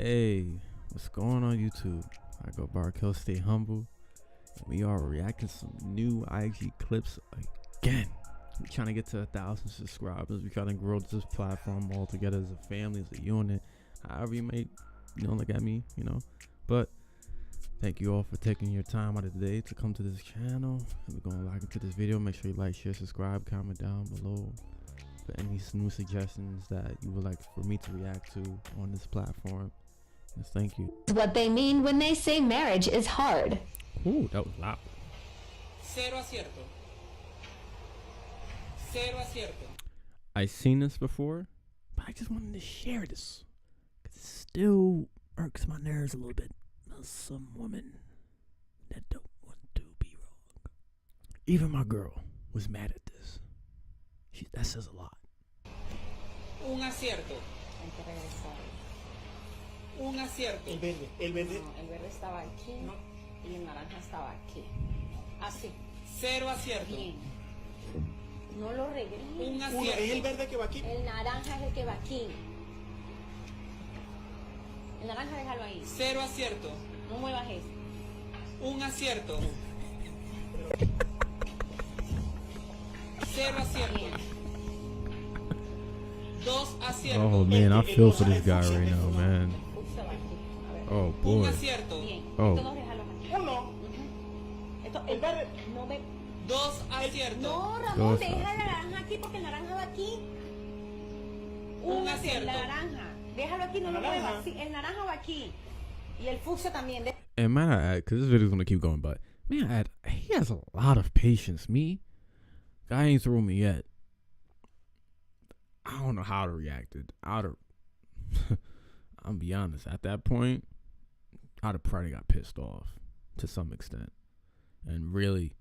Hey, what's going on YouTube? I go Barkel, stay humble. And we are reacting to some new IG clips again. We're trying to get to 1,000 subscribers. We're trying to grow this platform all together as a family, as a unit. However you may, look at me, But thank you all for taking your time out of the day to come to this channel. And we're going to lock into this video. Make sure you like, share, subscribe, comment down below for any new suggestions that you would like for me to react to on this platform. Yes, thank you. What they mean when they say marriage is hard. Ooh, that was loud. Cero acierto. Cero acierto. I've seen this before, but I just wanted to share this because it still irks my nerves a little bit. Some women that don't want to be wrong. Even my girl was mad at this. That says a lot. Un acierto. Hay que regresar. Un acierto. No, el verde estaba aquí y el naranja estaba aquí. Así. Cero acierto. Bien. No lo regreses. Un acierto. Es el verde que va aquí. El naranja es el que va aquí. El naranja déjalo ahí. Cero acierto. No muevas eso. Un acierto. Cero acierto. Bien. Dos aciertos. Oh man, I feel for this guy right now, man. Pulsa va aquí. A ver. Oh Un boy. acierto. Bien. Oh. Estos dos déjalos aquí. Uno. Esto, El verde. no me... Dos aciertos. No, Ramón, Dos deja el aciertos. naranja aquí porque el naranja va aquí. Un El acierto. naranja. Déjalo aquí, no lo Naranja. muevas. Sí, el naranja va aquí. Y el fucsia también. And man, I add, because this video's gonna keep going, but man, he has a lot of patience. Me, guy ain't through me yet. I don't know how to react. I'm be honest. At that point, I'd have probably got pissed off to some extent, and really,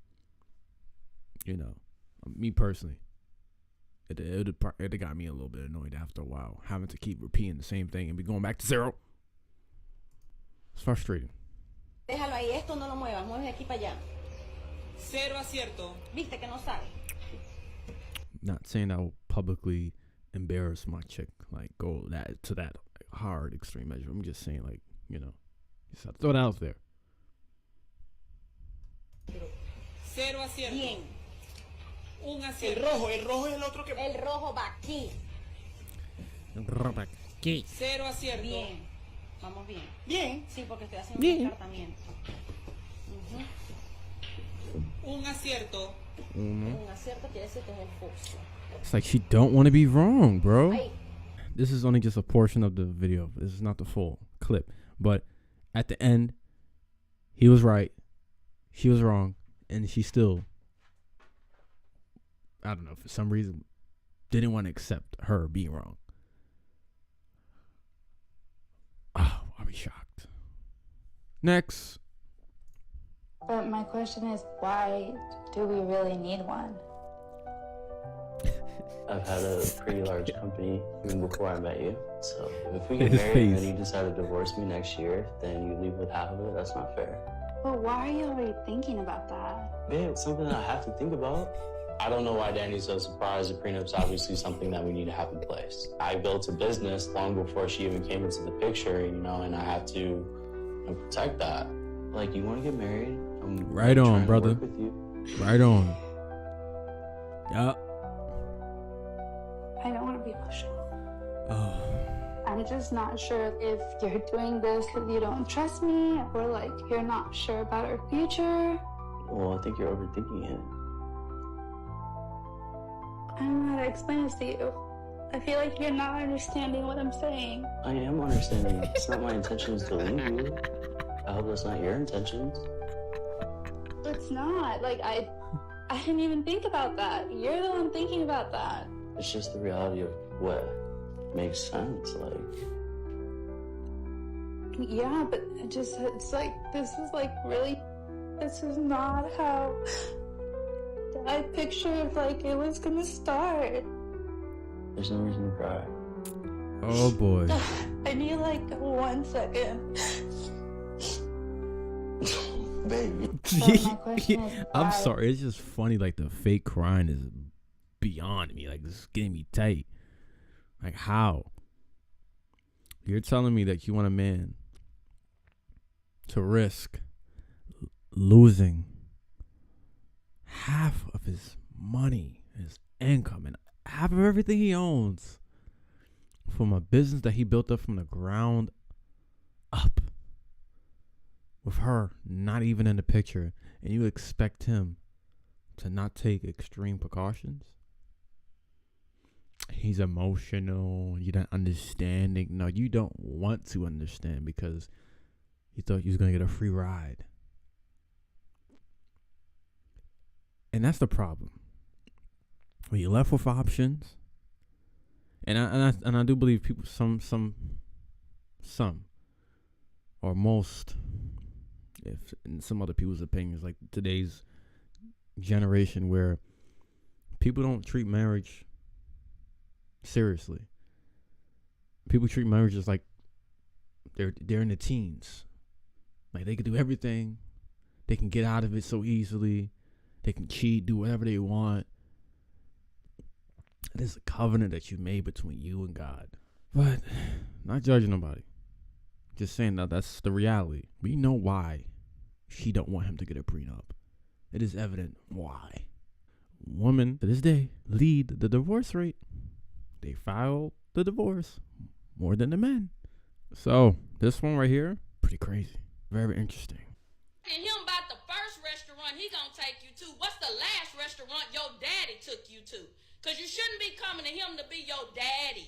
me personally, it got me a little bit annoyed after a while, having to keep repeating the same thing and be going back to zero. It's frustrating. Déjalo ahí, esto no lo muevas, mueves de aquí para allá. Cero acierto. Viste que no sabe. Not saying I will publicly embarrass my chick, like go to that hard extreme measure. I'm just saying, like, just have to throw it out there. Cero acierto. Bien. Un El acierto. rojo es el otro que. El rojo va aquí. Cero acierto. Bien. Vamos bien. Bien. Sí, porque estoy haciendo Bien. un descartamiento. Un acierto. Un acierto quiere decir que es el fucsia. It's like she don't want to be wrong, bro. Ahí. This is only just a portion of the video. This is not the full clip. But at the end, he was right, she was wrong, and she still, I don't know, for some reason, didn't want to accept her being wrong. Oh, I'll be shocked. Next. But my question is, why do we really need one? I've had a pretty large company even before I met you. So if we get His married and face. then you decide to divorce me next year, then you leave with half of it, that's not fair. But why are you already thinking about that? Babe, it's something that I have to think about. I don't know why Danny's so surprised. The prenup's obviously something that we need to have in place. I built a business long before she even came into the picture, and I have to protect that. Like, you want to get married? I'm Right on, trying to brother. work with you. Right on. Yup. I don't want to be emotional. Oh. I'm just not sure if you're doing this because you don't trust me or like you're not sure about our future. Well, I think you're overthinking it. I don't know how to explain this to you. I feel like you're not understanding what I'm saying. I am understanding. It's not my intentions to leave you. I hope that's not your intentions. It's not. Like, I didn't even think about that. You're the one thinking about that. It's just the reality of what makes sense. Like, Yeah, but it's like, this is not how I pictured, like, it was gonna start. there's no reason to cry. Oh boy. I need, like, 1 second. Baby. my question is I'm why- sorry. It's just funny. Like, the fake crying is beyond me. Like, this is getting me tight. Like, how? You're telling me that you want a man to risk losing half of his money, his income, and half of everything he owns from a business that he built up from the ground up, with her not even in the picture, and you expect him to not take extreme precautions? He's emotional. You're not understanding. No, you don't want to understand because you thought you was going to get a free ride. And that's the problem. When you're left with options, and I do believe people, some, or most, if in some other people's opinions, like today's generation, where people don't treat marriage seriously. People treat marriages like they're in the teens. Like they can do everything. They can get out of it so easily. They can cheat, do whatever they want. It is a covenant that you made between you and God. But not judging nobody. Just saying that that's the reality. We know why she don't want him to get a prenup. It is evident why. Women to this day lead the divorce rate. They file the divorce more than the men. So this one right here, pretty crazy. Very interesting. And him about the first restaurant he gonna take you to. What's the last restaurant your daddy took you to? Because you shouldn't be coming to him to be your daddy.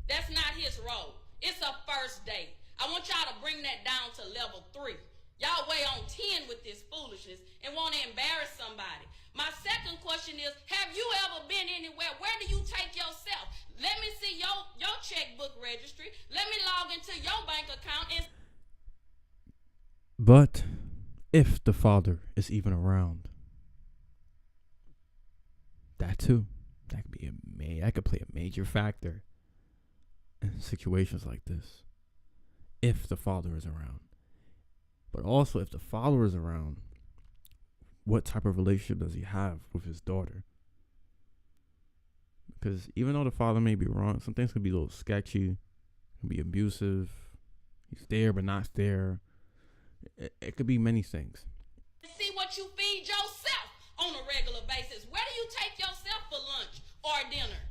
That's not his role. It's a first date. I want y'all to bring that down to level 3. Y'all way on 10 with this foolishness and want to embarrass somebody. My second question is, have you ever been anywhere? Where do you take yourself? Let me see your checkbook registry. Let me log into your bank account. And But if the father is even around, that too, that could play a major factor in situations like this. If the father is around, but also if the father is around, what type of relationship does he have with his daughter? Because even though the father may be wrong, some things could be a little sketchy, can be abusive. He's there but not there. It could be many things. see what you feed yourself on a regular basis. Where do you take yourself for lunch or dinner?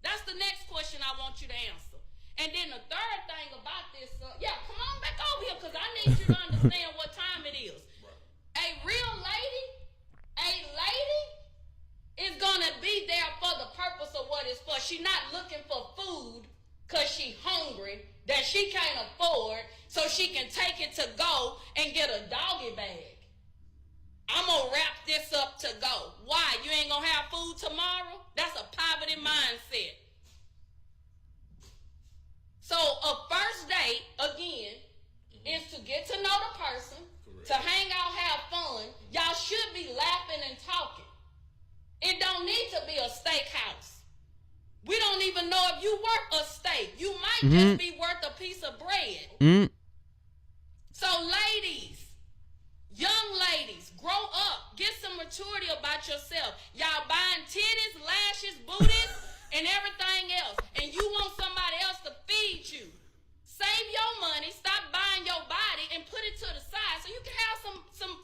That's the next question I want you to answer. And then the third thing about this, come on back over here because I need you to understand what time it is. A real lady, is gonna be there for the purpose of what it's for. She's not looking for food because she's hungry that she can't afford so she can take it to go and get a doggy bag. I'm gonna wrap this up to go. Why? You ain't gonna have food tomorrow? That's a poverty mindset. So a first date, again, is to get to know the person, to hang out, have fun. Y'all should be laughing and talking. It don't need to be a steakhouse. We don't even know if you worth a steak. You might just be worth a piece of bread. So ladies, young ladies, grow up. Get some maturity about yourself. Y'all buying titties, lashes, booties, and everything else. And you want somebody else to feed you. Save your money, stop buying your body, and put it to the side so you can have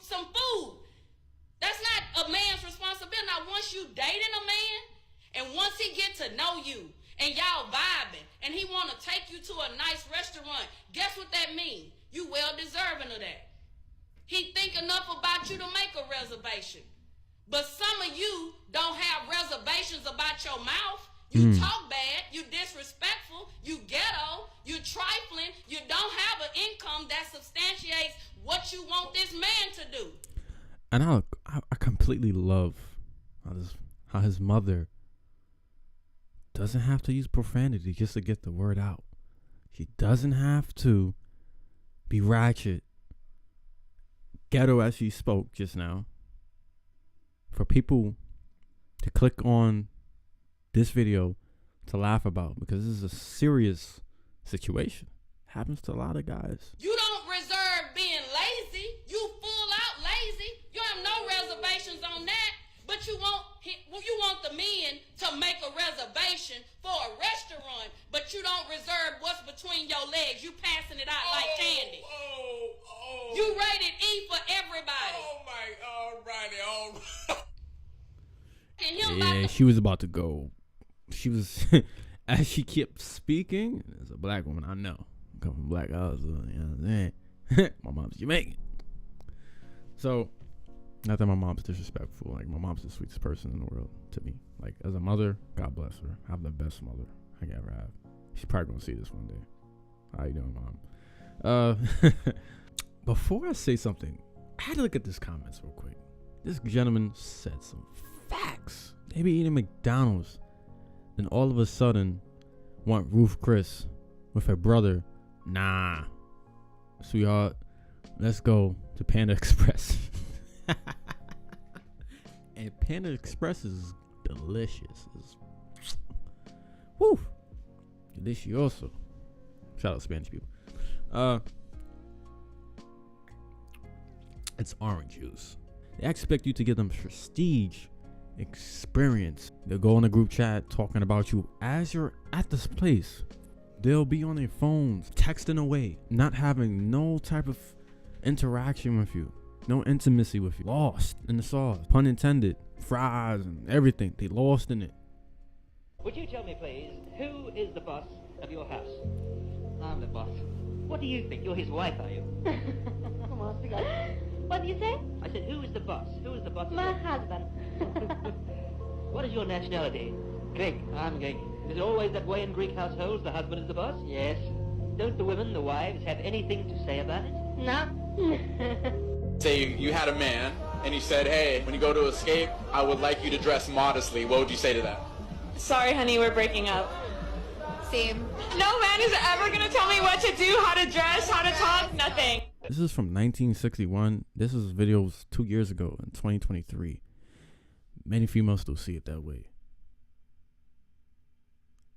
some food. That's not a man's responsibility. Now, once you dating a man, and once he get to know you, and y'all vibing, and he want to take you to a nice restaurant, guess what that means? You well deserving of that. He think enough about you to make a reservation. But some of you don't have reservations about your mouth. You talk bad, you disrespectful, you ghetto, you trifling, you don't have an income that substantiates what you want this man to do. And I completely love how his mother doesn't have to use profanity just to get the word out. She doesn't have to be ratchet, ghetto as she spoke just now, for people to click on this video to laugh about, because this is a serious situation. Happens to a lot of guys. You don't reserve being lazy. You full out lazy. You have no reservations on that. But you want you want the men to make a reservation for a restaurant, but you don't reserve what's between your legs. You passing it out like candy. You rated E for everybody. All right. And him Yeah, she was about to go. She was, as she kept speaking, as a black woman, I know. I come from black house, you know what I'm saying? My mom's Jamaican. So, not that my mom's disrespectful. Like, my mom's the sweetest person in the world to me. Like, as a mother, God bless her. I have the best mother I can ever have. She's probably gonna see this one day. How you doing, Mom? Before I say something, I had to look at this comments real quick. This gentleman said some facts. They be eating McDonald's, then all of a sudden want Ruth Chris with her brother. Nah, sweetheart, let's go to Panda Express. And Panda Express is delicious. It's, woo, delicioso. Shout out Spanish people. It's orange juice. They expect you to give them prestige experience. They'll go in a group chat talking about you as you're at this place. They'll be on their phones texting away, not having no type of interaction with you, no intimacy with you. Lost in the sauce, pun intended. Fries and everything, they lost in it. Would you tell me, please, who is the boss of your house? I'm the boss. What do you think? You're his wife, are you? Come on, speak up. What do you say? I said, who is the boss? Who is the boss? My husband. What is your nationality? Greek. I'm Greek. Is it always that way in Greek households? The husband is the boss? Yes. Don't the women, the wives, have anything to say about it? No. Say you had a man and he said, hey, when you go to escape, I would like you to dress modestly. What would you say to that? Sorry, honey, we're breaking up. Same. No man is ever gonna tell me what to do, how to dress, how to talk, nothing. This is from 1961. This is videos 2 years ago in 2023. Many females still see it that way.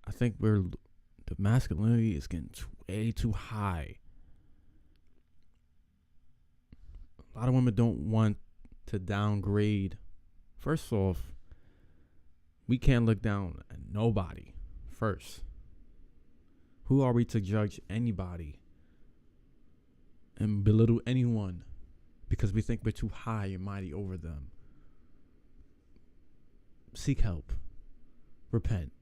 I think the masculinity is getting way too high. A lot of women don't want to downgrade. First off, we can't look down at nobody first. Who are we to judge anybody and belittle anyone because we think we're too high and mighty over them? Seek help. Repent.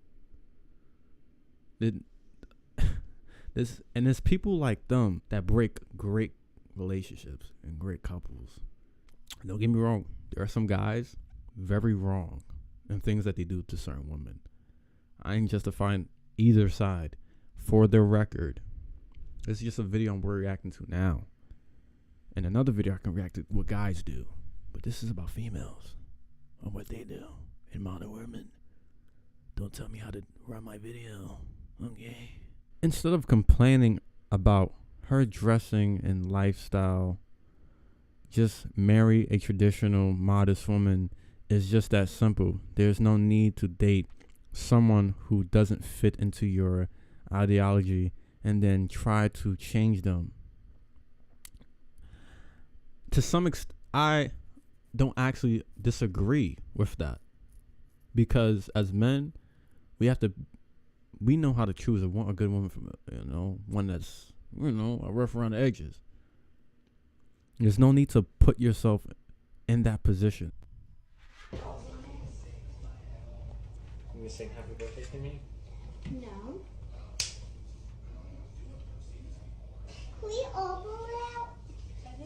There's people like them that break great relationships and great couples. Don't get me wrong. There are some guys very wrong in things that they do to certain women. I ain't justifying either side. For the record, this is just a video I'm reacting to now. And another video I can react to what guys do. But this is about females and what they do and modern women. Don't tell me how to run my video, okay? Instead of complaining about her dressing and lifestyle, just marry a traditional modest woman. It's just that simple. There's no need to date someone who doesn't fit into your ideology and then try to change them. To some extent, I don't actually disagree with that, because as men, we know how to choose a good woman from, one that's, a rough around the edges. There's no need to put yourself in that position. Can you sing happy birthday to me? No. Can we all go out?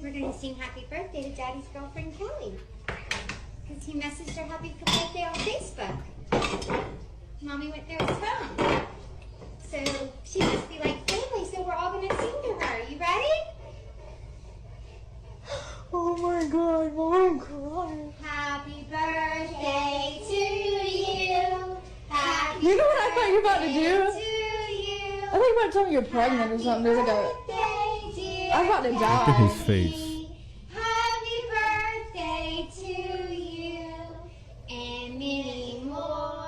We're going to sing happy birthday to Daddy's girlfriend, Kelly. Because he messaged her happy birthday on Facebook. Mommy went through his phone. So she must be like family, so we're all going to sing to her. You ready? Oh my god, Mom, I'm crying. Happy birthday to you. Happy You know what I thought you were about to do? to you. I thought you were about to tell me you're pregnant or something. There's like I'm about to Look at die. his face. Happy birthday to you and many more.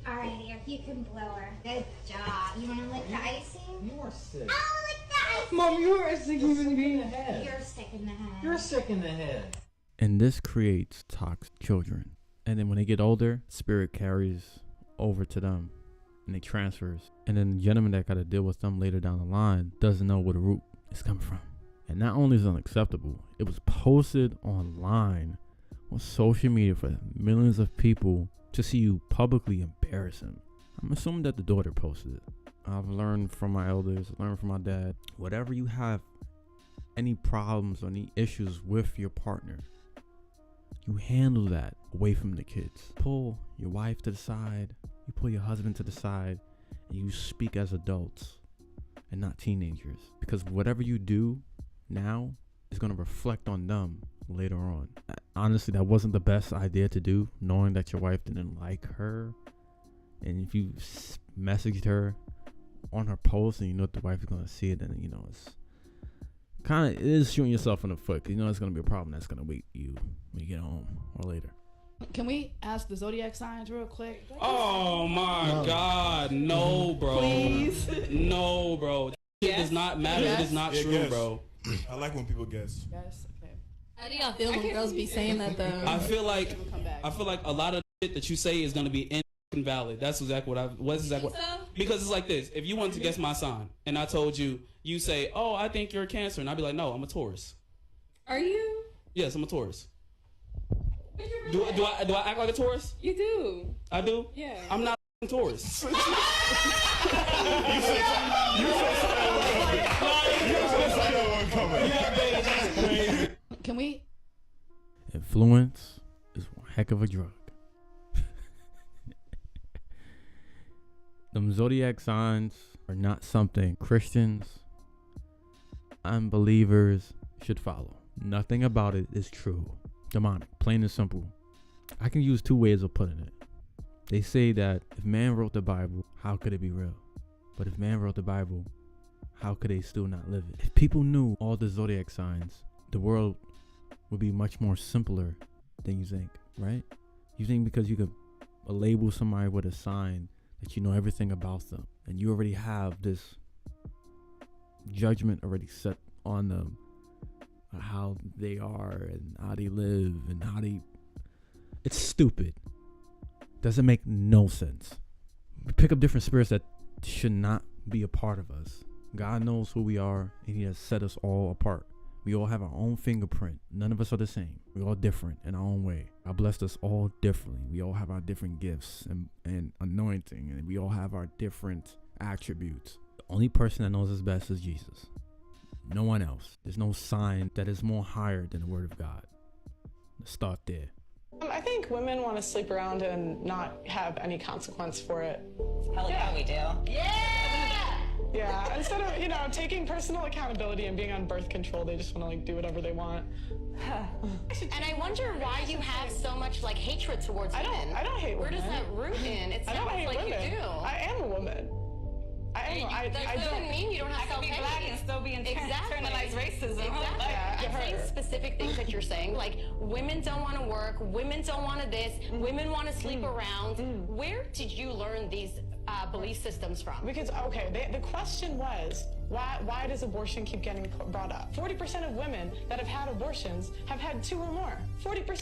Alright, here, you can blow her. Good job. You want to lick the icing? You are sick. I'll lick the icing. Mom, you are a sick human being. You're sick in the head. You're sick in the head. And this creates toxic children. And then when they get older, spirit carries over to them and it transfers. And then the gentleman that got to deal with them later down the line doesn't know where the root is coming from. And not only is it unacceptable, it was posted online on social media for millions of people to see you publicly embarrass him. I'm assuming that the daughter posted it. I've learned from my elders, learned from my dad, whatever you have, any problems or any issues with your partner, you handle that away from the kids. Pull your wife to the side, you pull your husband to the side, and you speak as adults and not teenagers. Because whatever you do now is going to reflect on them later on. Honestly, that wasn't the best idea to do, knowing that your wife didn't like her. And if you messaged her on her post and you know that the wife is going to see it, then you know it's kind of, it is shooting yourself in the foot, because you know it's going to be a problem that's going to wait you when you get home or later. Can we ask the Zodiac signs real quick? Oh my God, no, bro. Please. No, bro. It does not matter. Yes. It is not true, bro. I like when people guess. Yes. Okay. How do y'all feel when girls be saying that though? I feel like a lot of shit that you say is gonna be invalid. That's exactly what because it's like this. If you wanted to guess my sign and I told you, you say, "Oh, I think you're a Cancer," and I'd be like, "No, I'm a Taurus." Are you? Yes, I'm a Taurus. Do I act like a Taurus? You do. I do? Yeah. I'm not a Taurus. Can we? Influence is one heck of a drug. Them zodiac signs are not something Christians, unbelievers should follow. Nothing about it is true. Demonic, plain and simple. I can use two ways of putting it. They say that if man wrote the Bible, how could it be real? But if man wrote the Bible, how could they still not live it? If people knew all the zodiac signs, the world would be much more simpler than you think, right? You think because you could label somebody with a sign that you know everything about them, and you already have this judgment already set on them, how they are and how they live and how they... It's stupid. Doesn't make no sense. We pick up different spirits that should not be a part of us. God knows who we are, and he has set us all apart. We all have our own fingerprint. None of us are the same. We're all different in our own way. God blessed us all differently. We all have our different gifts and anointing, and we all have our different attributes. The only person that knows us best is Jesus. No one else. There's no sign that is more higher than the word of God. Let's start there. I think women want to sleep around and not have any consequence for it. Hell yeah, we do. Yeah, instead of, taking personal accountability and being on birth control, they just want to do whatever they want. And I wonder why you have so much hatred towards women. I don't hate women. Where does that root in? It I don't sounds hate like women. you do. I am a woman. That doesn't mean you don't have self-hate. I can be black and still be internalized racism. Exactly. I'm saying specific things that you're saying, like women don't want to work, women don't want to this, women want to sleep around. Where did you learn these belief systems from? Because, the question was, why does abortion keep getting brought up? 40% of women that have had abortions have had 2 or more. 40%.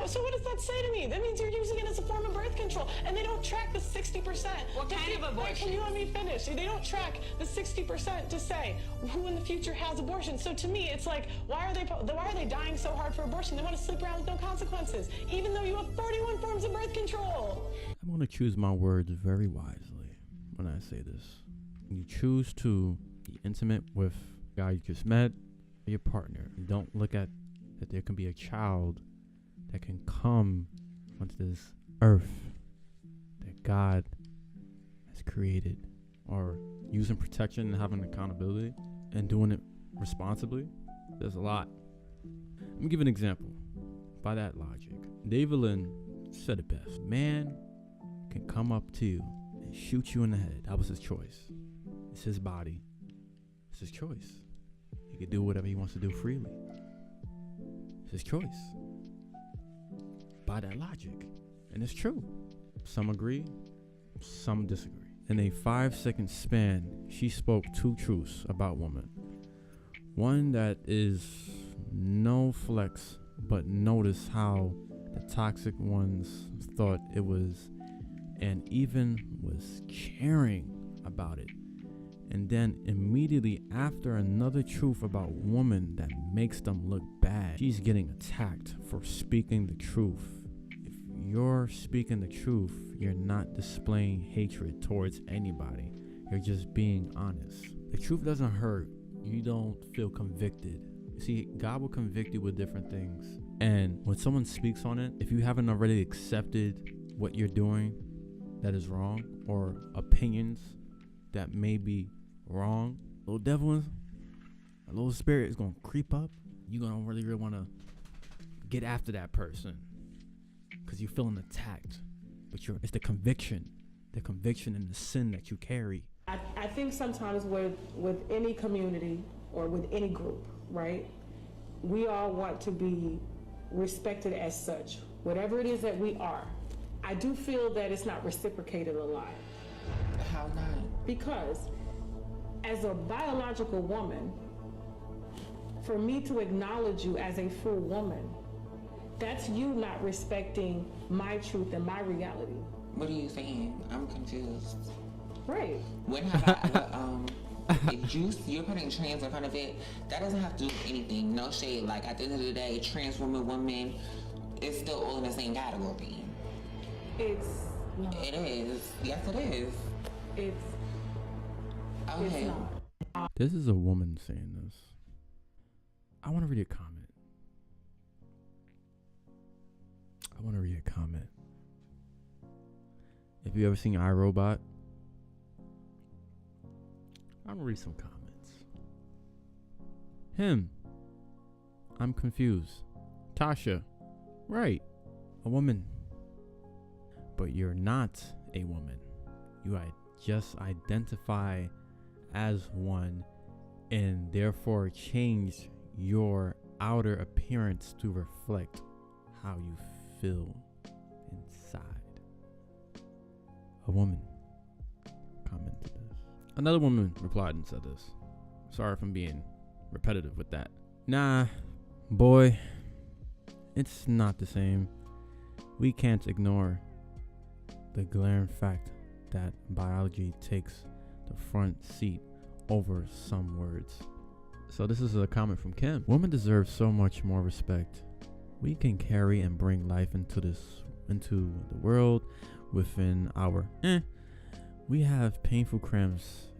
So what does that say to me? That means you're using it as a form of birth control, and they don't track the 60%. What kind of abortion? Can you let me finish? They don't track the 60% to say who in the future has abortion. So to me, it's like, why are they dying so hard for abortion? They want to sleep around with no consequences, even though you have 41 forms of birth control. I'm going to choose my words very wisely when I say this. When you choose to be intimate with a guy you just met, your partner, and don't look at that there can be a child that can come onto this earth that God has created, or using protection and having accountability and doing it responsibly. There's a lot. Let me give an example. By that logic, David Lynn said it best. Man can come up to you and shoot you in the head. That was his choice. It's his body. It's his choice. He can do whatever he wants to do freely. It's his choice. By that logic. And it's true. Some agree, some disagree. In a 5-second span, she spoke 2 truths about women. One that is no flex, but notice how The toxic ones thought it was, and even was caring about it. And then immediately after another truth about women that makes them look bad, she's getting attacked for speaking the truth. If you're speaking the truth, you're not displaying hatred towards anybody. You're just being honest. The truth doesn't hurt. You don't feel convicted. See, God will convict you with different things. And when someone speaks on it, if you haven't already accepted what you're doing that is wrong, or opinions that may be wrong, little devil, a little spirit is gonna creep up. You're gonna really want to get after that person because you're feeling attacked. But it's the conviction and the sin that you carry. I think sometimes with any community or with any group, right, we all want to be respected as such, whatever it is that we are. I do feel that it's not reciprocated a lot. How not? Because as a biological woman, for me to acknowledge you as a full woman, that's you not respecting my truth and my reality. What are you saying? I'm confused. Right. When have you're putting trans in front of it, that doesn't have to do with anything. No shade. Like, at the end of the day, trans women, it's still all in the same category. It's not. It is. Yes, it is. It's okay. It's not. This is a woman saying this. I want to read a comment. If you ever seen iRobot, I'm gonna read some comments. Him. I'm confused. Tasha. Right. A woman. But you're not a woman. You just identify as one and therefore change your outer appearance to reflect how you feel inside. A woman commented this. Another woman replied and said this. Sorry if I'm being repetitive with that. Nah, boy, it's not the same. We can't ignore the glaring fact that biology takes the front seat over some words. So this is a comment from Kim. Women deserve so much more respect. We can carry and bring life into the world within our we have painful cramps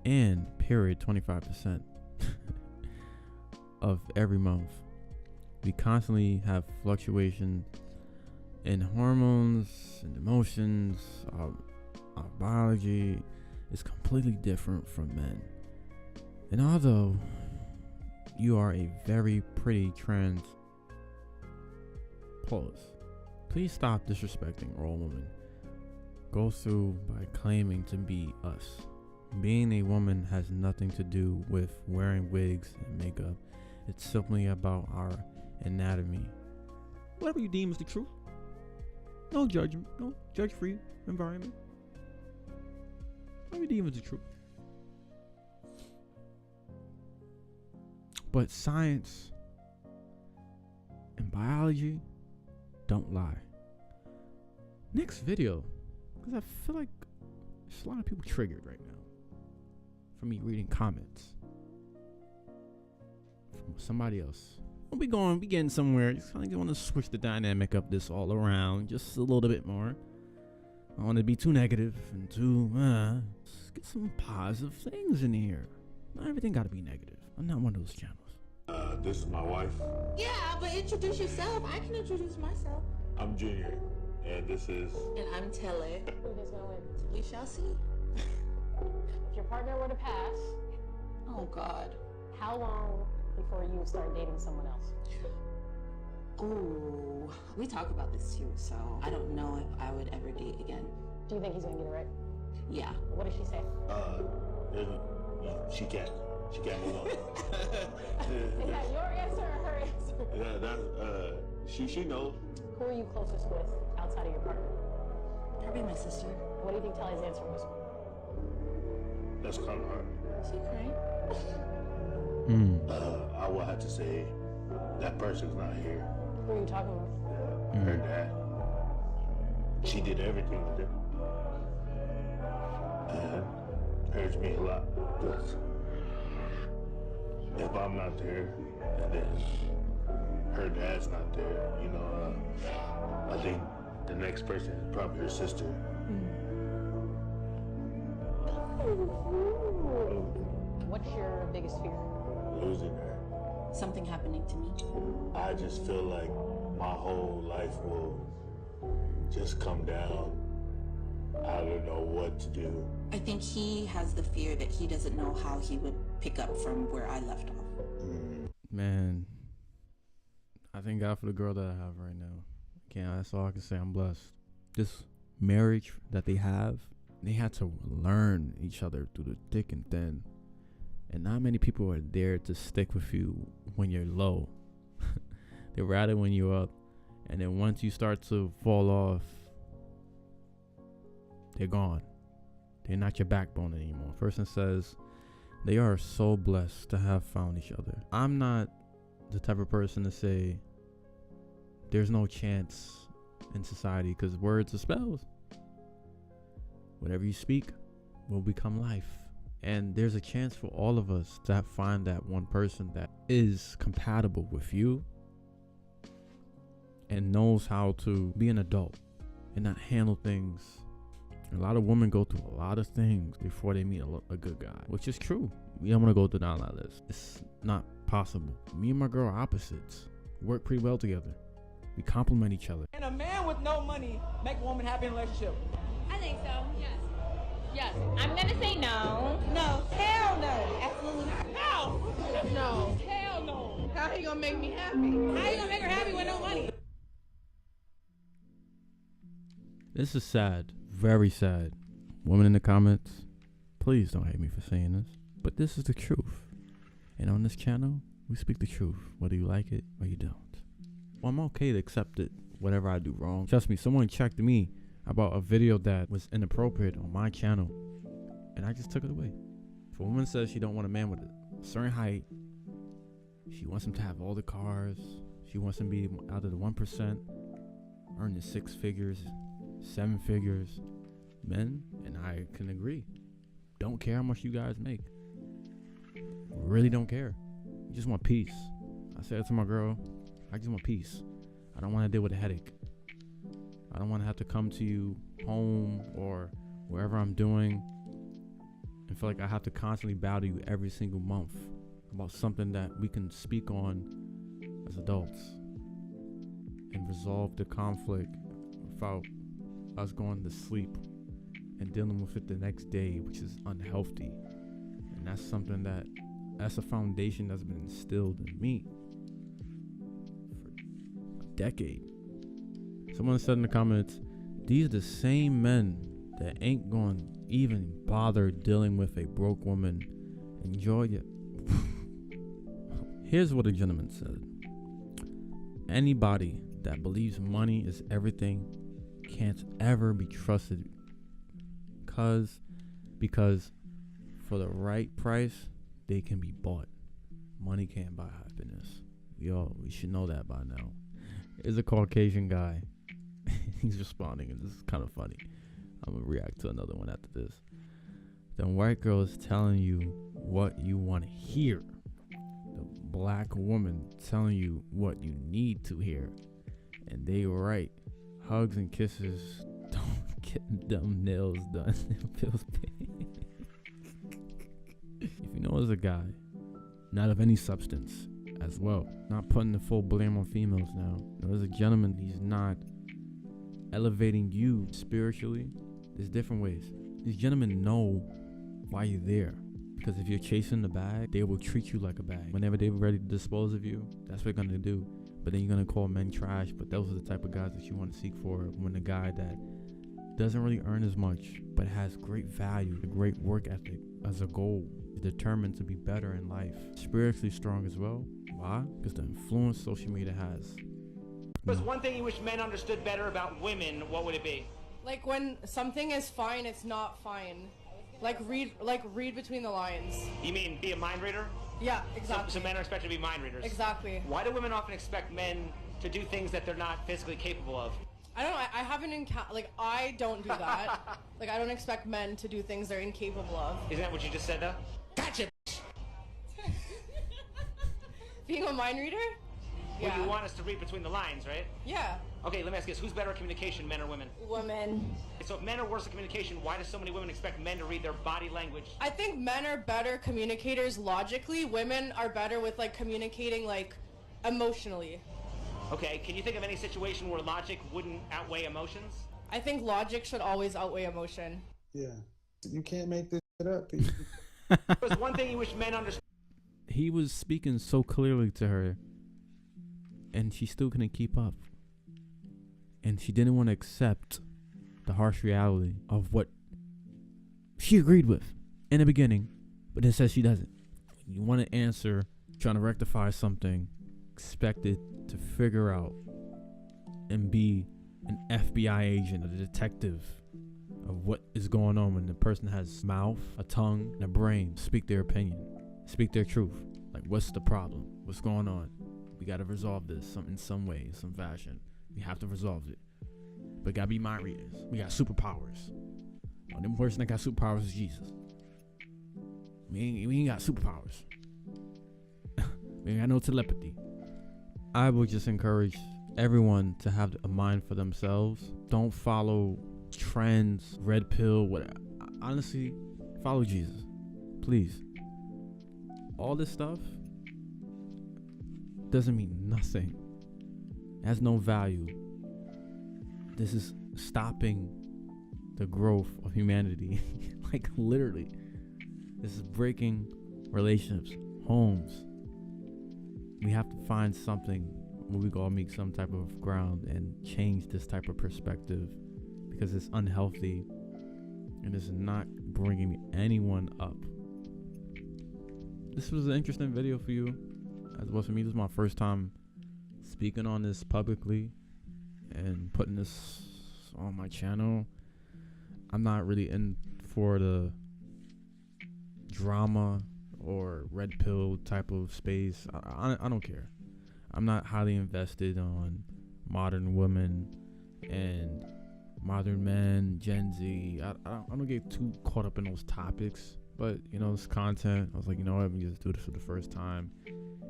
and period 25% of every month. We constantly have fluctuation in hormones and emotions. Our biology is completely different from men. And although you are a very pretty trans pause, please stop disrespecting all women. Go through by claiming to be us. Being a woman has nothing to do with wearing wigs and makeup. It's simply about our anatomy. Whatever you deem is the truth. No judgment. No judge-free environment. Whatever you deem is the truth. But science and biology don't lie. Next video, because I feel like there's a lot of people triggered right now from me reading comments from somebody else. We'll be getting somewhere. Just kind of want to switch the dynamic of this all around just a little bit more. I don't want to be too negative and too let's get some positive things in here. Not everything got to be negative. I'm not one of those channels. This is my wife. Yeah, but introduce yourself. I can introduce myself. I'm Junior, and this is... And I'm Telly. Who is gonna win? We shall see. If your partner were to pass, Oh, God. how long before you would start dating someone else? Ooh, we talk about this too, so I don't know if I would ever date again. Do you think he's gonna get it right? Yeah. What did she say? She can't move on. Is that your answer or her answer? She knows. Who are you closest with outside of your partner? Probably my sister. What do you think Telly's answer was? That's kind of hard. She crying? I will have to say that person's not here. Who are you talking about? her dad. She did everything with him. And it hurts me a lot because if I'm not there, and then her dad's not there, you know, I think the next person is probably her sister. What's your biggest fear? Losing her. Something happening to me. I just feel like my whole life will just come down. I don't know what to do. I think he has the fear that he doesn't know how he would pick up from where I left off. Man, I thank God for the girl that I have right now. That's all I can say. I'm blessed. This marriage that they have, they had to learn each other through the thick and thin. And not many people are there to stick with you when you're low. They're rather when you're up. And then once you start to fall off, they're gone. They're not your backbone anymore. Person says they are so blessed to have found each other. I'm not the type of person to say there's no chance in society, because words are spells. Whatever you speak will become life. And there's a chance for all of us to find that one person that is compatible with you and knows how to be an adult and not handle things. A lot of women go through a lot of things before they meet a good guy, which is true. We don't want to go through down that list. It's not possible. Me and my girl are opposites. We work pretty well together. We complement each other. Can a man with no money make a woman happy in a relationship? I think so. Yes. Yes. I'm gonna say no. No. Hell no. Absolutely not. No. No. Hell no. How he gonna make me happy? How you gonna make her happy with no money? This is sad. Very sad. Women in the comments, please don't hate me for saying this, but this is the truth. And on this channel, we speak the truth, whether you like it or you don't. Well, I'm okay to accept it, whatever I do wrong. Trust me, someone checked me about a video that was inappropriate on my channel, and I just took it away. If a woman says she don't want a man with a certain height, she wants him to have all the cars, she wants him to be out of the 1%, earning 6 figures, 7 figures, men, and I can agree, don't care how much you guys make. Really don't care. You just want peace. I said to my girl, I just want peace. I don't want to deal with a headache. I don't want to have to come to you home or wherever I'm doing and feel like I have to constantly bow to you every single month about something that we can speak on as adults and resolve the conflict without us going to sleep and dealing with it the next day, which is unhealthy. And that's something that's a foundation that's been instilled in me for a decade. Someone said in the comments, these are the same men that ain't going to even bother dealing with a broke woman. Enjoy it. Here's what a gentleman said. Anybody that believes money is everything can't ever be trusted because for the right price, they can be bought. Money can't buy happiness. We should know that by now. It's a Caucasian guy. He's responding, and this is kind of funny. I'm gonna react to another one after this. The white girl is telling you what you want to hear. The black woman telling you what you need to hear. And they were right. Hugs and kisses don't get dumb nails done. It feels pain. If you know as a guy, not of any substance as well, not putting the full blame on females now. As a gentleman, he's not elevating you spiritually. There's different ways. These gentlemen know why you're there, because if you're chasing the bag, they will treat you like a bag. Whenever they're ready to dispose of you, that's what they're gonna do. But then you're gonna call men trash. But those are the type of guys that you want to seek for, when the guy that doesn't really earn as much but has great value, a great work ethic as a goal, is determined to be better in life, spiritually strong as well. Why? Because the influence social media has. There's one thing you wish men understood better about women, what would it be? Like when something is fine, it's not fine. Like read between the lines. You mean be a mind reader? Yeah, exactly. So men are expected to be mind readers. Exactly. Why do women often expect men to do things that they're not physically capable of. I don't know. I haven't encountered, like, I don't do that. Like, I don't expect men to do things they're incapable of. Isn't that what you just said, though? Gotcha. Being a mind reader? Well, Yeah. you want us to read between the lines, right? Yeah. Okay, let me ask you this. Who's better at communication, men or women? Women. So if men are worse at communication, why do so many women expect men to read their body language? I think men are better communicators logically. Women are better with, like, communicating, like, emotionally. Okay, can you think of any situation where logic wouldn't outweigh emotions? I think logic should always outweigh emotion. Yeah. You can't make this shit up. There's one thing you wish men understood. He was speaking so clearly to her, and she still couldn't keep up. And she didn't want to accept the harsh reality of what she agreed with in the beginning, but it says she doesn't. You want to answer, trying to rectify something, expected to figure out and be an FBI agent, a detective of what is going on when the person has a mouth, a tongue, and a brain. Speak their opinion, speak their truth. Like, what's the problem? What's going on? We got to resolve this in some way, in some fashion. We have to resolve it. But gotta be mind readers. We got superpowers. The only person that got superpowers is Jesus. We ain't got superpowers. We ain't got no telepathy. I would just encourage everyone to have a mind for themselves. Don't follow trends, red pill, whatever. Honestly, follow Jesus. Please. All this stuff doesn't mean nothing. It has no value. This is stopping the growth of humanity. Like, literally. This is breaking relationships, homes. We have to find something where we can all meet some type of ground and change this type of perspective, because it's unhealthy and it's not bringing anyone up. This was an interesting video for you, as well for me. This is my first time speaking on this publicly and putting this on my channel. I'm not really in for the drama or red pill type of space. I don't care. I'm not highly invested on modern women and modern men, Gen Z. I don't get too caught up in those topics. But, you know, this content, I was like, you know what, let me just do this for the first time.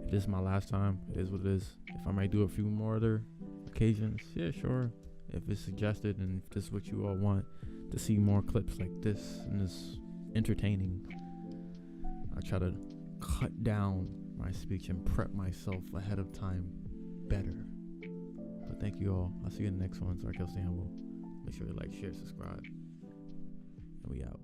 If this is my last time, it is what it is. If I might do a few more other occasions, yeah, sure. If it's suggested and if this is what you all want to see more clips like this and this entertaining, I try to cut down my speech and prep myself ahead of time better. But thank you all. I'll see you in the next one. Zodiac, stay humble. Make sure you like, share, subscribe. And we out.